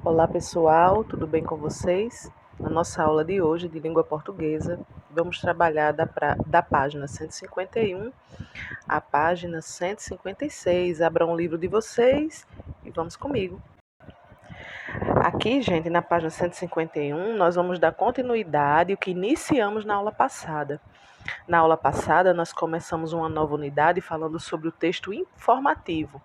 Olá pessoal, tudo bem com vocês? Na nossa aula de hoje de língua portuguesa, vamos trabalhar da página 151 à página 156. Abram o livro de vocês e vamos comigo. Aqui, gente, na página 151, nós vamos dar continuidade ao que iniciamos na aula passada. Na aula passada, nós começamos uma nova unidade falando sobre o texto informativo,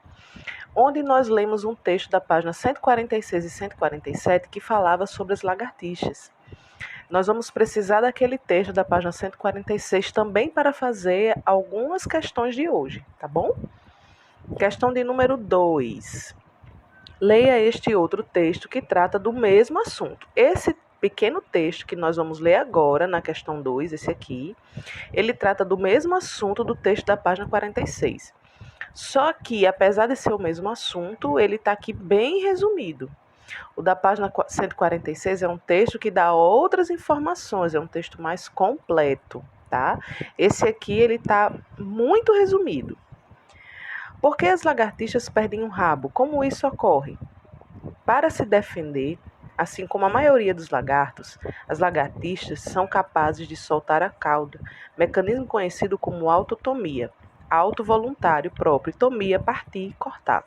onde nós lemos um texto da página 146 e 147 que falava sobre as lagartixas. Nós vamos precisar daquele texto da página 146 também para fazer algumas questões de hoje, tá bom? Questão de número 2. Leia este outro texto que trata do mesmo assunto. Esse pequeno texto que nós vamos ler agora, na questão 2, esse aqui, ele trata do mesmo assunto do texto da página 46. Só que, apesar de ser o mesmo assunto, ele está aqui bem resumido. O da página 146 é um texto que dá outras informações, é um texto mais completo, tá? Esse aqui, ele está muito resumido. Por que as lagartixas perdem um rabo? Como isso ocorre? Para se defender, assim como a maioria dos lagartos, as lagartixas são capazes de soltar a cauda, mecanismo conhecido como autotomia, ato voluntário próprio, tomia, partir, cortar.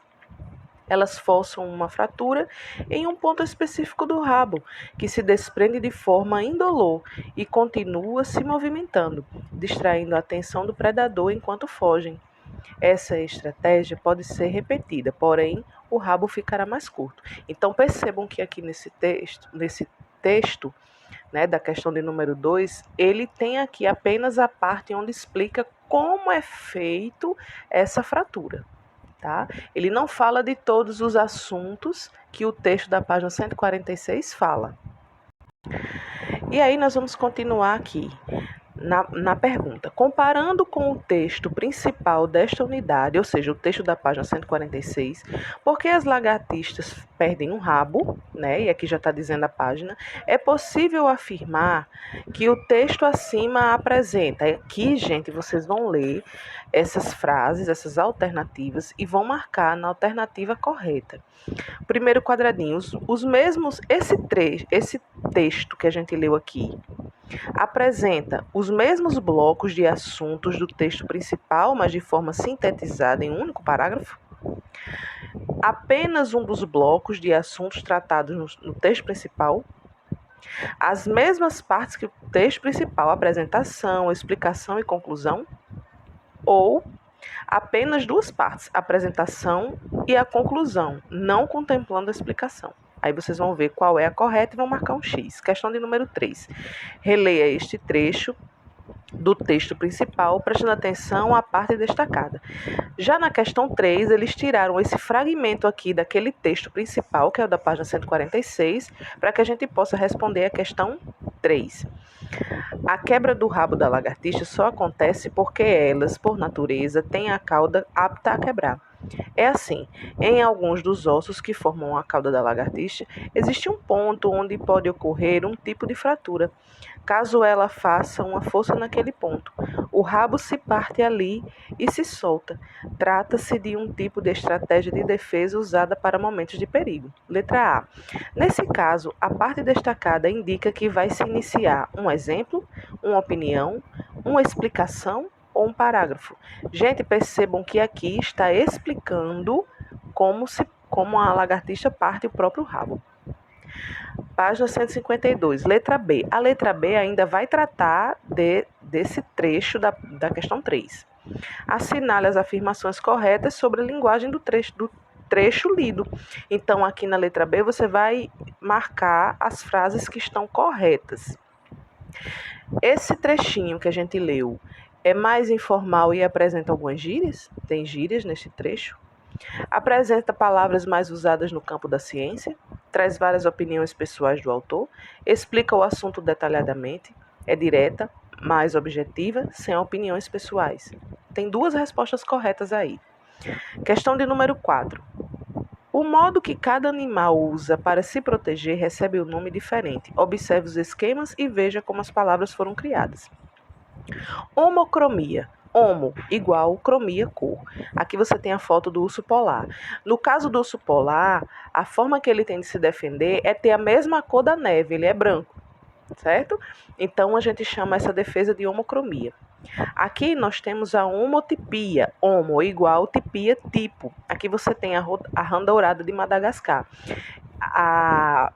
Elas forçam uma fratura em um ponto específico do rabo, que se desprende de forma indolor e continua se movimentando, distraindo a atenção do predador enquanto fogem. Essa estratégia pode ser repetida, porém o rabo ficará mais curto. Então percebam que aqui nesse texto, né, da questão de número 2, ele tem aqui apenas a parte onde explica como é feito essa fratura. Tá? Ele não fala de todos os assuntos que o texto da página 146 fala. E aí nós vamos continuar aqui na pergunta. Comparando com o texto principal desta unidade, ou seja, o texto da página 146, por que as lagartixas perdem um rabo, né? E aqui já está dizendo a página, é possível afirmar que o texto acima apresenta. Aqui, gente, vocês vão ler essas frases, essas alternativas e vão marcar na alternativa correta. Primeiro quadradinho, os mesmos, esse texto que a gente leu aqui apresenta os mesmos blocos de assuntos do texto principal, mas de forma sintetizada em um único parágrafo. Apenas um dos blocos de assuntos tratados no texto principal. As mesmas partes que o texto principal, apresentação, explicação e conclusão. Ou apenas duas partes, a apresentação e a conclusão, não contemplando a explicação. Aí vocês vão ver qual é a correta e vão marcar um X. Questão de número 3. Releia este trecho do texto principal, prestando atenção à parte destacada. Já na questão 3, eles tiraram esse fragmento aqui daquele texto principal, que é o da página 146, para que a gente possa responder a questão 3. A quebra do rabo da lagartixa só acontece porque elas, por natureza, têm a cauda apta a quebrar. É assim, em alguns dos ossos que formam a cauda da lagartixa, existe um ponto onde pode ocorrer um tipo de fratura. Caso ela faça uma força naquele ponto, o rabo se parte ali e se solta. Trata-se de um tipo de estratégia de defesa usada para momentos de perigo. Letra A. Nesse caso, a parte destacada indica que vai se iniciar um exemplo, uma opinião, uma explicação ou um parágrafo. Gente, percebam que aqui está explicando como a lagartixa parte o próprio rabo. Página 152, letra B. A letra B ainda vai tratar desse trecho da questão 3. Assinale as afirmações corretas sobre a linguagem do trecho lido. Então, aqui na letra B, você vai marcar as frases que estão corretas. Esse trechinho que a gente leu é mais informal e apresenta algumas gírias? Tem gírias nesse trecho? Apresenta palavras mais usadas no campo da ciência? Traz várias opiniões pessoais do autor? Explica o assunto detalhadamente? É direta, mais objetiva, sem opiniões pessoais? Tem duas respostas corretas aí. Questão de número 4. O modo que cada animal usa para se proteger recebe um nome diferente. Observe os esquemas e veja como as palavras foram criadas. Homocromia. Homo, igual, cromia, cor. Aqui você tem a foto do urso polar. No caso do urso polar, a forma que ele tem de se defender é ter a mesma cor da neve, ele é branco, certo? Então a gente chama essa defesa de homocromia. Aqui nós temos a homotipia, homo igual, tipia, tipo. Aqui você tem a rã dourada de Madagascar. A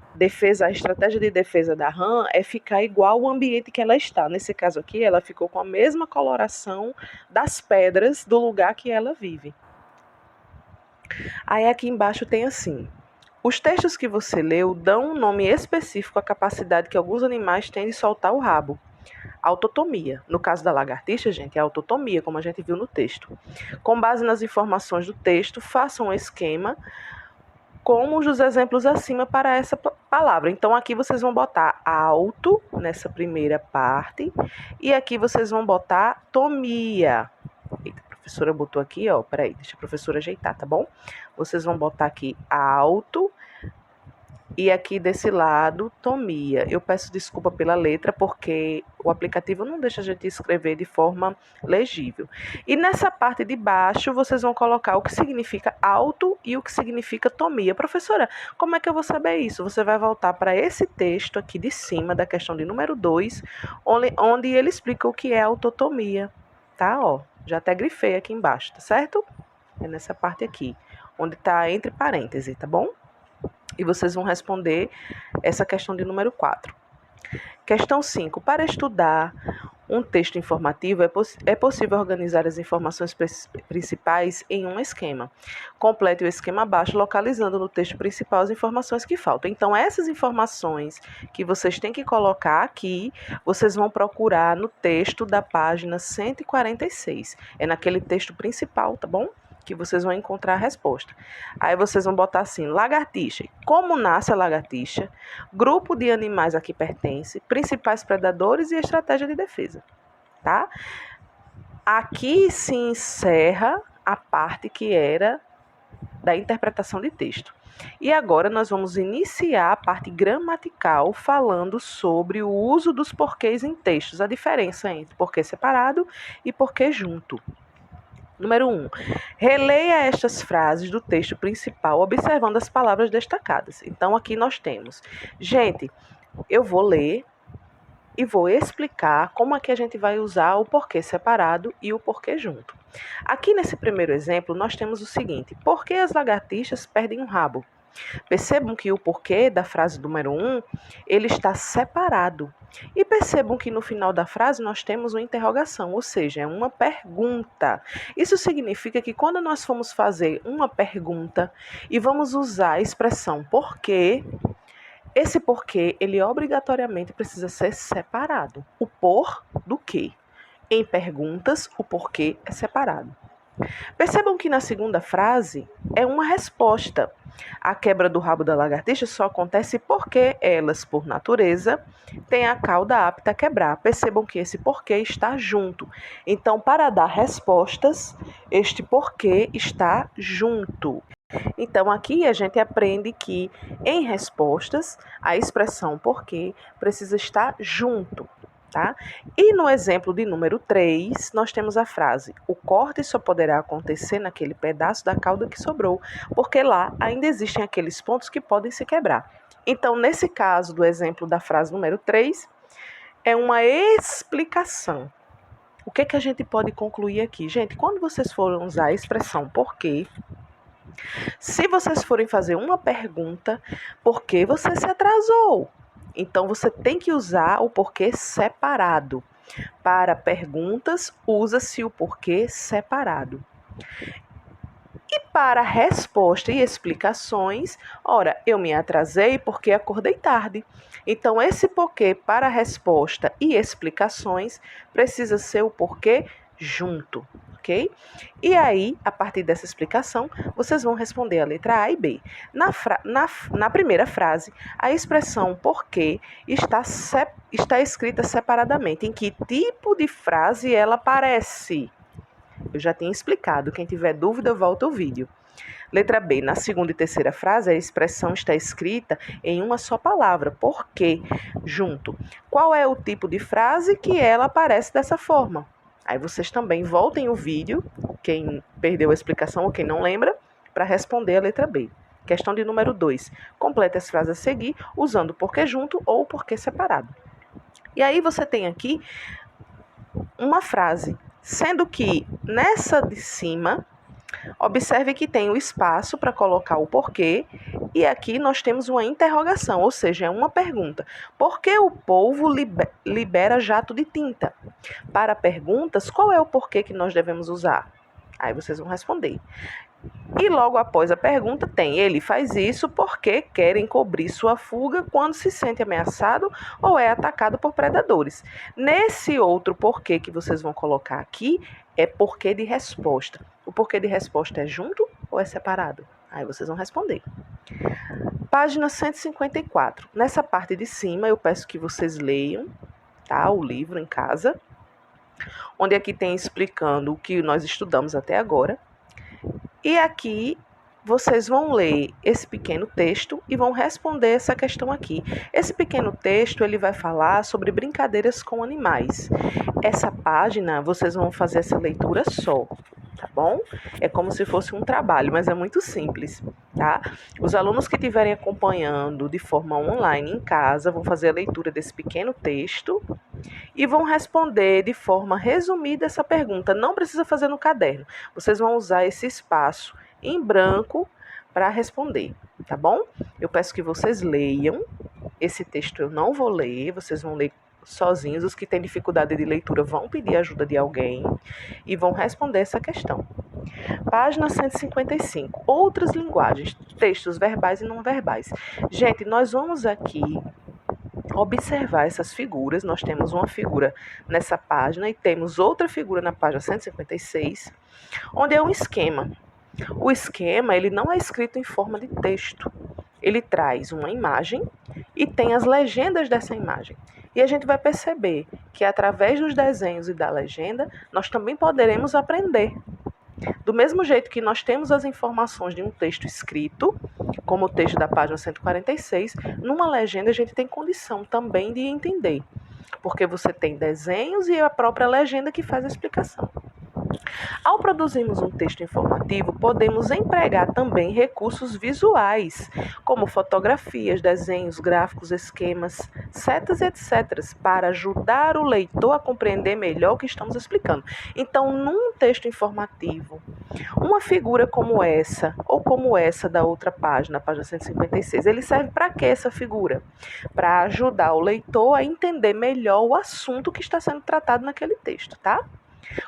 estratégia de defesa da rã é ficar igual ao ambiente que ela está. Nesse caso aqui, ela ficou com a mesma coloração das pedras do lugar que ela vive. Aí aqui embaixo tem assim: os textos que você leu dão um nome específico à capacidade que alguns animais têm de soltar o rabo. Autotomia. No caso da lagartixa, gente, é autotomia, como a gente viu no texto. Com base nas informações do texto, faça um esquema como os exemplos acima para essa palavra. Então, aqui vocês vão botar auto nessa primeira parte e aqui vocês vão botar tomia. Eita, a professora botou aqui, ó, peraí, deixa a professora ajeitar, tá bom? Vocês vão botar aqui auto e aqui desse lado, tomia. Eu peço desculpa pela letra, porque o aplicativo não deixa a gente escrever de forma legível. E nessa parte de baixo, vocês vão colocar o que significa auto e o que significa tomia. Professora, como é que eu vou saber isso? Você vai voltar para esse texto aqui de cima, da questão de número 2, onde ele explica o que é autotomia. Tá? Ó, já até grifei aqui embaixo, tá certo? É nessa parte aqui, onde está entre parênteses, tá bom? E vocês vão responder essa questão de número 4. Questão 5. Para estudar um texto informativo, é possível organizar as informações principais em um esquema. Complete o esquema abaixo, localizando no texto principal as informações que faltam. Então, essas informações que vocês têm que colocar aqui, vocês vão procurar no texto da página 146. É naquele texto principal, tá bom? Que vocês vão encontrar a resposta. Aí vocês vão botar assim: lagartixa. Como nasce a lagartixa? Grupo de animais a que pertence, principais predadores e estratégia de defesa. Tá? Aqui se encerra a parte que era da interpretação de texto. E agora nós vamos iniciar a parte gramatical falando sobre o uso dos porquês em textos, a diferença entre porquê separado e porquê junto. Número 1. Releia estas frases do texto principal, observando as palavras destacadas. Então, aqui nós temos. Gente, eu vou ler e vou explicar como é que a gente vai usar o porquê separado e o porquê junto. Aqui nesse primeiro exemplo, nós temos o seguinte: por que as lagartixas perdem um rabo? Percebam que o porquê da frase número 1, ele está separado. E percebam que no final da frase nós temos uma interrogação, ou seja, é uma pergunta. Isso significa que quando nós formos fazer uma pergunta e vamos usar a expressão porquê, esse porquê, ele obrigatoriamente precisa ser separado. O por do quê? Em perguntas, o porquê é separado. Percebam que na segunda frase é uma resposta. A quebra do rabo da lagartixa só acontece porque elas, por natureza, têm a cauda apta a quebrar. Percebam que esse porquê está junto. Então, para dar respostas, este porquê está junto. Então, aqui a gente aprende que, em respostas, a expressão porquê precisa estar junto. Tá? E no exemplo de número 3, nós temos a frase: o corte só poderá acontecer naquele pedaço da cauda que sobrou, porque lá ainda existem aqueles pontos que podem se quebrar. Então, nesse caso do exemplo da frase número 3, é uma explicação. O que a gente pode concluir aqui? Gente, quando vocês forem usar a expressão porquê, se vocês forem fazer uma pergunta, por que você se atrasou? Então, você tem que usar o porquê separado. Para perguntas, usa-se o porquê separado. E para resposta e explicações, ora, eu me atrasei porque acordei tarde. Então, esse porquê para resposta e explicações precisa ser o porquê junto, ok? E aí, a partir dessa explicação, vocês vão responder a letra A e B. Na primeira frase, a expressão porquê está escrita separadamente. Em que tipo de frase ela aparece? Eu já tinha explicado. Quem tiver dúvida, volta o vídeo. Letra B. Na segunda e terceira frase, a expressão está escrita em uma só palavra. Porquê? Junto. Qual é o tipo de frase que ela aparece dessa forma? Aí vocês também voltem o vídeo, quem perdeu a explicação ou quem não lembra, para responder a letra B. Questão de número 2. Complete as frases a seguir usando o porquê junto ou o porquê separado. E aí você tem aqui uma frase, sendo que nessa de cima, observe que tem o espaço para colocar o porquê e aqui nós temos uma interrogação, ou seja, é uma pergunta. Por que o polvo libera jato de tinta? Para perguntas, qual é o porquê que nós devemos usar? Aí vocês vão responder. E logo após a pergunta tem, ele faz isso porque quer encobrir sua fuga quando se sente ameaçado ou é atacado por predadores. Nesse outro porquê que vocês vão colocar aqui, é porquê de resposta. O porquê de resposta é junto ou é separado? Aí vocês vão responder. Página 154. Nessa parte de cima, eu peço que vocês leiam, tá, o livro em casa, onde aqui tem explicando o que nós estudamos até agora. E aqui vocês vão ler esse pequeno texto e vão responder essa questão aqui. Esse pequeno texto ele vai falar sobre brincadeiras com animais. Essa página vocês vão fazer essa leitura só, tá bom? É como se fosse um trabalho, mas é muito simples, tá? Os alunos que estiverem acompanhando de forma online em casa vão fazer a leitura desse pequeno texto e vão responder de forma resumida essa pergunta. Não precisa fazer no caderno. Vocês vão usar esse espaço em branco para responder, tá bom? Eu peço que vocês leiam. Esse texto eu não vou ler, vocês vão ler sozinhos. Os que têm dificuldade de leitura vão pedir ajuda de alguém e vão responder essa questão. Página 155. Outras linguagens, textos verbais e não verbais. Gente, nós vamos aqui observar essas figuras. Nós temos uma figura nessa página e temos outra figura na página 156, onde é um esquema. O esquema ele não é escrito em forma de texto. Ele traz uma imagem e tem as legendas dessa imagem. E a gente vai perceber que através dos desenhos e da legenda, nós também poderemos aprender. Do mesmo jeito que nós temos as informações de um texto escrito, como o texto da página 146, numa legenda a gente tem condição também de entender, porque você tem desenhos e a própria legenda que faz a explicação. Ao produzirmos um texto informativo, podemos empregar também recursos visuais, como fotografias, desenhos, gráficos, esquemas, setas, etc., para ajudar o leitor a compreender melhor o que estamos explicando. Então, num texto informativo, uma figura como essa, ou como essa da outra página, página 156, ele serve para quê essa figura? Para ajudar o leitor a entender melhor o assunto que está sendo tratado naquele texto, tá?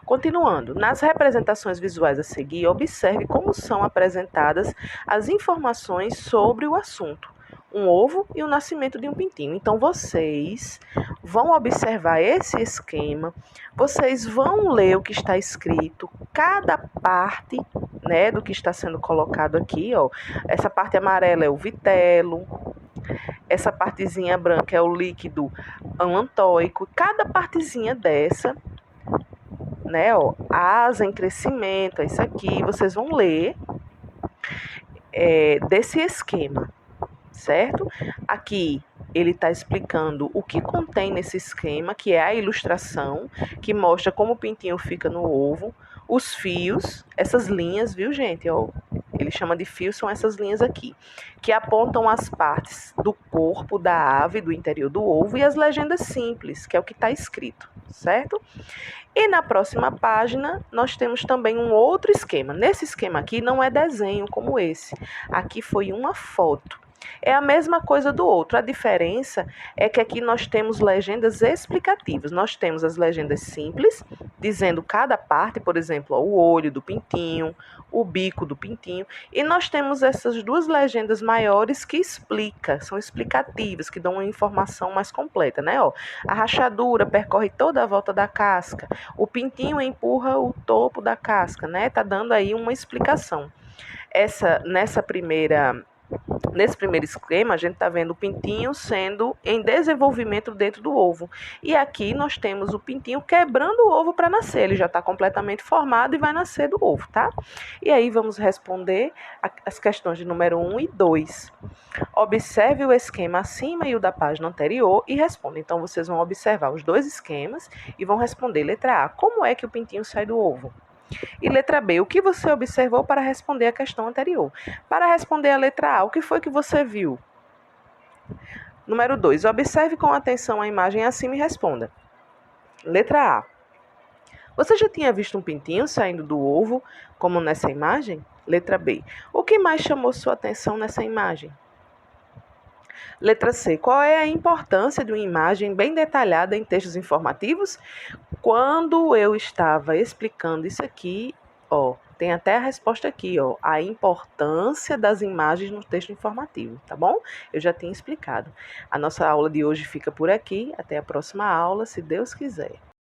Continuando, nas representações visuais a seguir, observe como são apresentadas as informações sobre o assunto, um ovo e o nascimento de um pintinho. Então, vocês vão observar esse esquema, vocês vão ler o que está escrito, cada parte, né, do que está sendo colocado aqui, ó. Essa parte amarela é o vitelo, essa partezinha branca é o líquido alantóico, cada partezinha dessa, né, ó, asa em crescimento, é isso aqui, vocês vão ler desse esquema, certo? Aqui ele está explicando o que contém nesse esquema, que é a ilustração, que mostra como o pintinho fica no ovo, os fios, essas linhas, viu, gente? Ó, ele chama de fios, são essas linhas aqui, que apontam as partes do corpo da ave, do interior do ovo, e as legendas simples, que é o que está escrito, certo? E na próxima página, nós temos também um outro esquema. Nesse esquema aqui não é desenho como esse. Aqui foi uma foto. É a mesma coisa do outro. A diferença é que aqui nós temos legendas explicativas. Nós temos as legendas simples, dizendo cada parte, por exemplo, o olho do pintinho, o bico do pintinho. E nós temos essas duas legendas maiores que são explicativas, que dão uma informação mais completa, né? Ó, a rachadura percorre toda a volta da casca. O pintinho empurra o topo da casca, né? Tá dando aí uma explicação. Nessa primeira Nesse primeiro esquema, a gente está vendo o pintinho sendo em desenvolvimento dentro do ovo. E aqui nós temos o pintinho quebrando o ovo para nascer. Ele já está completamente formado e vai nascer do ovo, tá? E aí vamos responder as questões de número 1 e 2. Observe o esquema acima e o da página anterior e responda. Então, vocês vão observar os dois esquemas e vão responder. Letra A, como é que o pintinho sai do ovo? E letra B, o que você observou para responder a questão anterior? Para responder a letra A, o que foi que você viu? Número 2, observe com atenção a imagem acima e responda. Letra A, você já tinha visto um pintinho saindo do ovo, como nessa imagem? Letra B, o que mais chamou sua atenção nessa imagem? Letra C, qual é a importância de uma imagem bem detalhada em textos informativos? Quando eu estava explicando isso aqui, ó, tem até a resposta aqui, ó, a importância das imagens no texto informativo, tá bom? Eu já tinha explicado. A nossa aula de hoje fica por aqui, até a próxima aula, se Deus quiser.